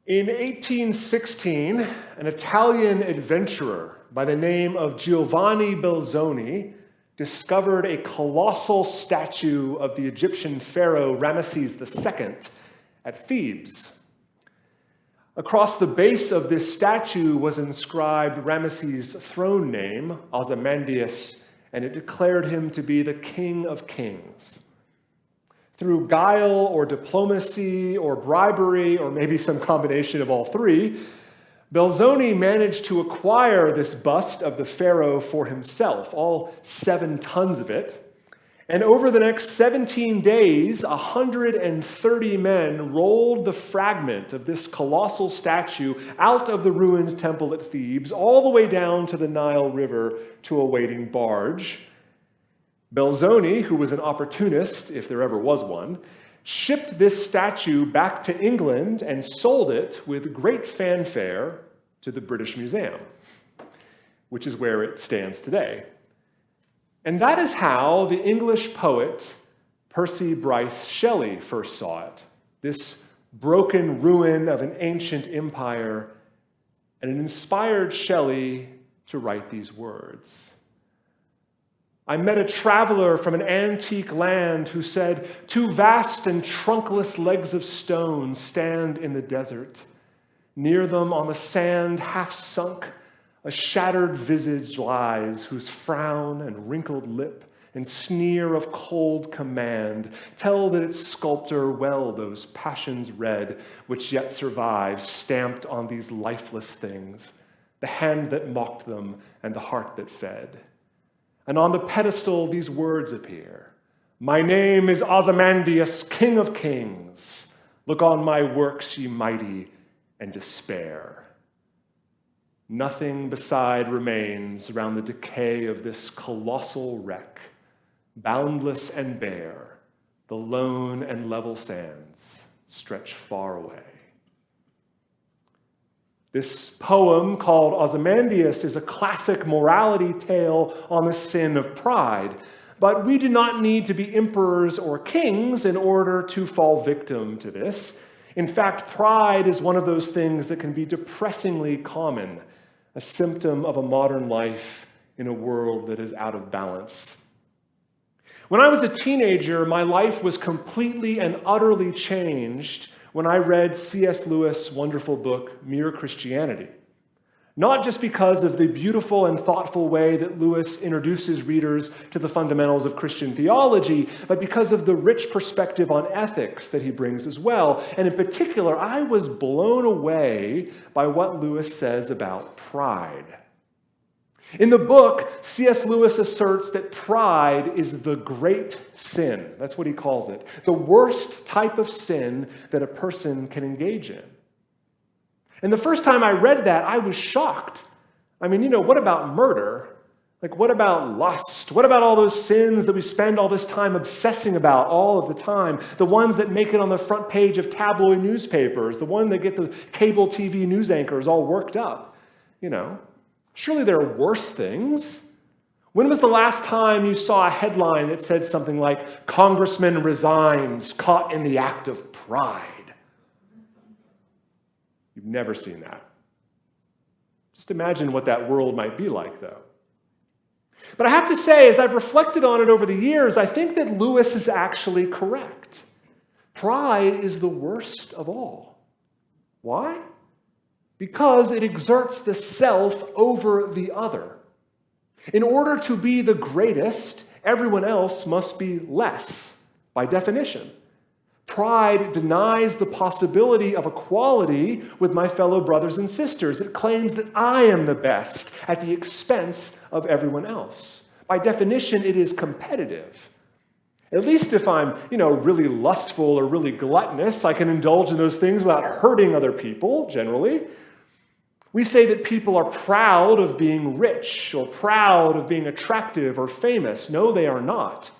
In 1816, an Italian adventurer by the name of Giovanni Belzoni discovered a colossal statue of the Egyptian pharaoh Ramesses II at Thebes. Across the base of this statue was inscribed Ramesses' throne name, Ozymandias, and it declared him to be the King of Kings. Through guile or diplomacy or bribery, or maybe some combination of all three, Belzoni managed to acquire this bust of the pharaoh for himself, all 7 tons of it. And over the next 17 days, 130 men rolled the fragment of this colossal statue out of the ruined temple at Thebes, all the way down to the Nile River to a waiting barge. Belzoni, who was an opportunist, if there ever was one, shipped this statue back to England and sold it with great fanfare to the British Museum, which is where it stands today. And that is how the English poet Percy Bysshe Shelley first saw it, this broken ruin of an ancient empire, and it inspired Shelley to write these words. I met a traveler from an antique land who said, 2 vast and trunkless legs of stone stand in the desert. Near them on the sand half sunk, a shattered visage lies, whose frown and wrinkled lip and sneer of cold command tell that its sculptor well those passions read, which yet survive, stamped on these lifeless things, the hand that mocked them and the heart that fed. And on the pedestal these words appear, my name is Ozymandias, King of Kings. Look on my works, ye mighty, and despair. Nothing beside remains round the decay of this colossal wreck, boundless and bare, the lone and level sands stretch far away. This poem, called Ozymandias, is a classic morality tale on the sin of pride, but we do not need to be emperors or kings in order to fall victim to this. In fact, pride is one of those things that can be depressingly common, a symptom of a modern life in a world that is out of balance. When I was a teenager, my life was completely and utterly changed when I read C.S. Lewis' wonderful book, Mere Christianity. Not just because of the beautiful and thoughtful way that Lewis introduces readers to the fundamentals of Christian theology, but because of the rich perspective on ethics that he brings as well. And in particular, I was blown away by what Lewis says about pride. In the book, C.S. Lewis asserts that pride is the great sin. That's what he calls it. The worst type of sin that a person can engage in. And the first time I read that, I was shocked. I mean, what about murder? Like, what about lust? What about all those sins that we spend all this time obsessing about all of the time? The ones that make it on the front page of tabloid newspapers, the one that get the cable TV news anchors all worked up. Surely there are worse things. When was the last time you saw a headline that said something like, Congressman resigns, caught in the act of pride? You've never seen that. Just imagine what that world might be like, though. But I have to say, as I've reflected on it over the years, I think that Lewis is actually correct. Pride is the worst of all. Why? Because it exerts the self over the other. In order to be the greatest, everyone else must be less, by definition. Pride denies the possibility of equality with my fellow brothers and sisters. It claims that I am the best at the expense of everyone else. By definition, it is competitive. At least if I'm, really lustful or really gluttonous, I can indulge in those things without hurting other people, generally. We say that people are proud of being rich or proud of being attractive or famous. No, they are not.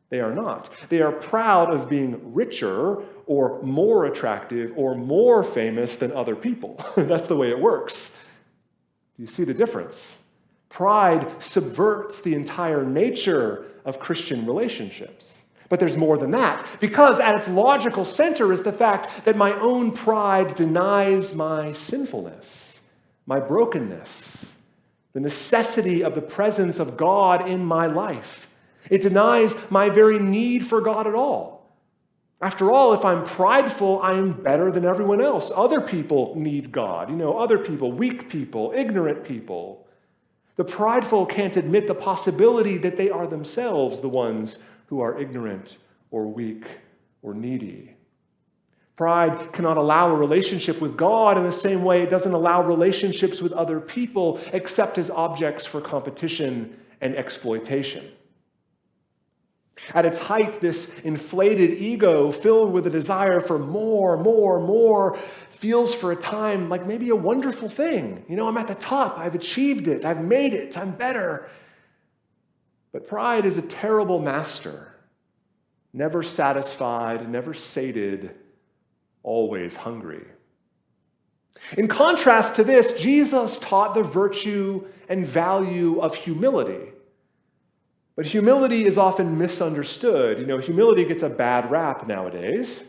They are not. They are proud of being richer or more attractive or more famous than other people. That's the way it works. Do you see the difference? Pride subverts the entire nature of Christian relationships. But there's more than that, because at its logical center is the fact that my own pride denies my sinfulness, my brokenness, the necessity of the presence of God in my life. It denies my very need for God at all. After all, if I'm prideful, I am better than everyone else. Other people need God. Other people, weak people, ignorant people. The prideful can't admit the possibility that they are themselves the ones who are ignorant or weak or needy. Pride cannot allow a relationship with God in the same way it doesn't allow relationships with other people except as objects for competition and exploitation. At its height, this inflated ego filled with a desire for more, feels for a time like maybe a wonderful thing. I'm at the top, I've achieved it, I've made it, I'm better. But pride is a terrible master, never satisfied, never sated, always hungry. In contrast to this, Jesus taught the virtue and value of humility. But humility is often misunderstood. Humility gets a bad rap nowadays.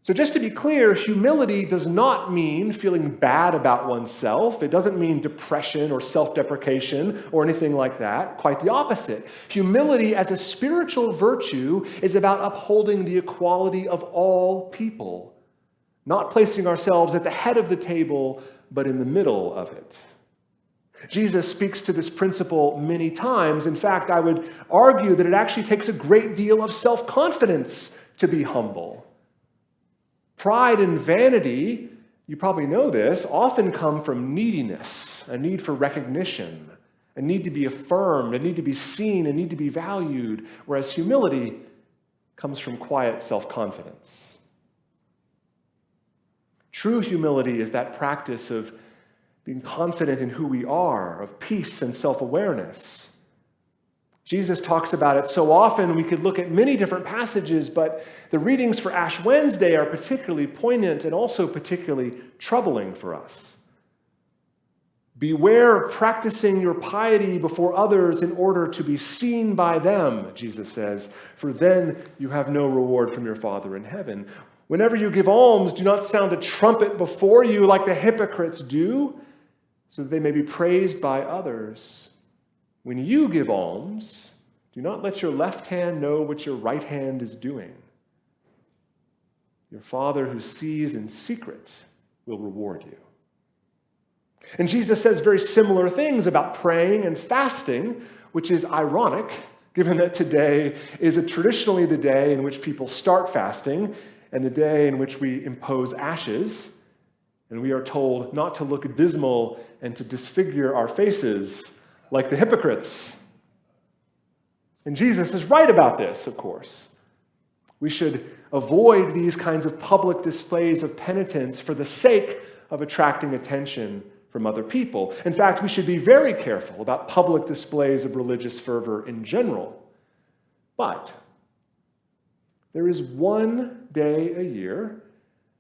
So just to be clear, humility does not mean feeling bad about oneself. It doesn't mean depression or self-deprecation or anything like that. Quite the opposite. Humility as a spiritual virtue is about upholding the equality of all people, not placing ourselves at the head of the table, but in the middle of it. Jesus speaks to this principle many times. In fact, I would argue that it actually takes a great deal of self-confidence to be humble. Pride and vanity, you probably know this, often come from neediness, a need for recognition, a need to be affirmed, a need to be seen, a need to be valued, whereas humility comes from quiet self-confidence. True humility is that practice of being confident in who we are, of peace and self-awareness. Jesus talks about it so often, we could look at many different passages, but the readings for Ash Wednesday are particularly poignant and also particularly troubling for us. Beware of practicing your piety before others in order to be seen by them, Jesus says, for then you have no reward from your Father in heaven. Whenever you give alms, do not sound a trumpet before you like the hypocrites do, so that they may be praised by others. When you give alms, do not let your left hand know what your right hand is doing. Your Father who sees in secret will reward you. And Jesus says very similar things about praying and fasting, which is ironic, given that today is traditionally the day in which people start fasting and the day in which we impose ashes. And we are told not to look dismal and to disfigure our faces like the hypocrites. And Jesus is right about this, of course. We should avoid these kinds of public displays of penitence for the sake of attracting attention from other people. In fact, we should be very careful about public displays of religious fervor in general. But there is one day a year,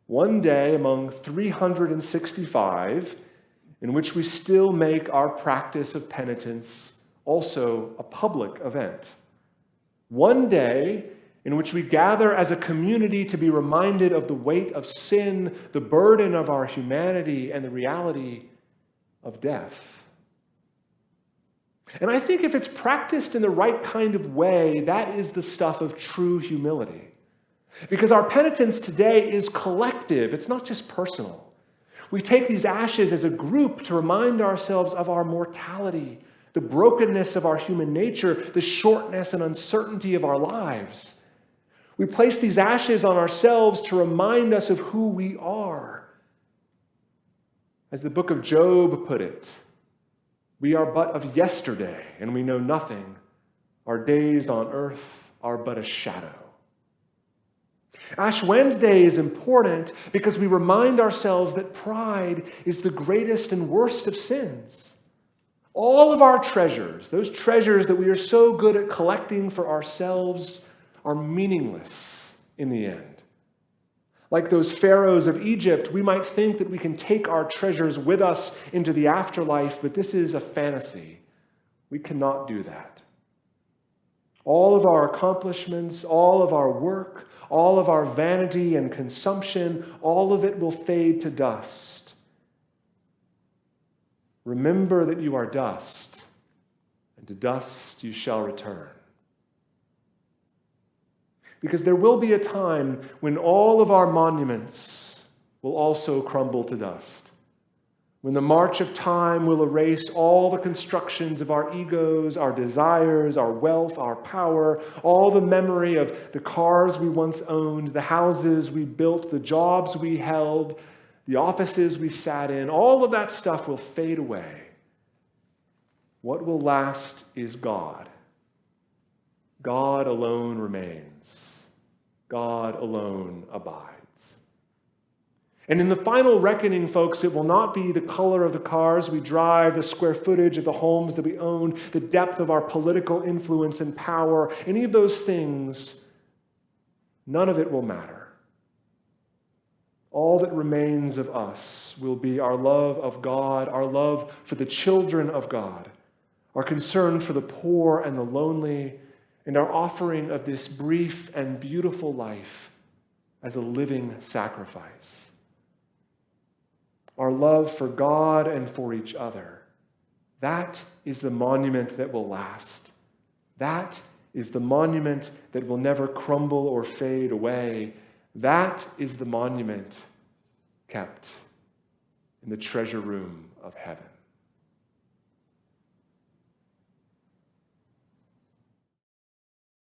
one day among 365, in which we still make our practice of penitence also a public event. One day in which we gather as a community to be reminded of the weight of sin, the burden of our humanity, and the reality of death. And I think if it's practiced in the right kind of way, that is the stuff of true humility. Because our penitence today is collective. It's not just personal. We take these ashes as a group to remind ourselves of our mortality, the brokenness of our human nature, the shortness and uncertainty of our lives. We place these ashes on ourselves to remind us of who we are. As the book of Job put it, we are but of yesterday, and we know nothing. Our days on earth are but a shadow. Ash Wednesday is important because we remind ourselves that pride is the greatest and worst of sins. All of our treasures, those treasures that we are so good at collecting for ourselves, are meaningless in the end. Like those pharaohs of Egypt, we might think that we can take our treasures with us into the afterlife, but this is a fantasy. We cannot do that. All of our accomplishments, all of our work, all of our vanity and consumption, all of it will fade to dust. Remember that you are dust, and to dust you shall return. Because there will be a time when all of our monuments will also crumble to dust. When the march of time will erase all the constructions of our egos, our desires, our wealth, our power, all the memory of the cars we once owned, the houses we built, the jobs we held, the offices we sat in, all of that stuff will fade away. What will last is God. God alone remains. God alone abides. And in the final reckoning, folks, it will not be the color of the cars we drive, the square footage of the homes that we own, the depth of our political influence and power, any of those things. None of it will matter. All that remains of us will be our love of God, our love for the children of God, our concern for the poor and the lonely, and our offering of this brief and beautiful life as a living sacrifice. Our love for God and for each other. That is the monument that will last. That is the monument that will never crumble or fade away. That is the monument kept in the treasure room of heaven.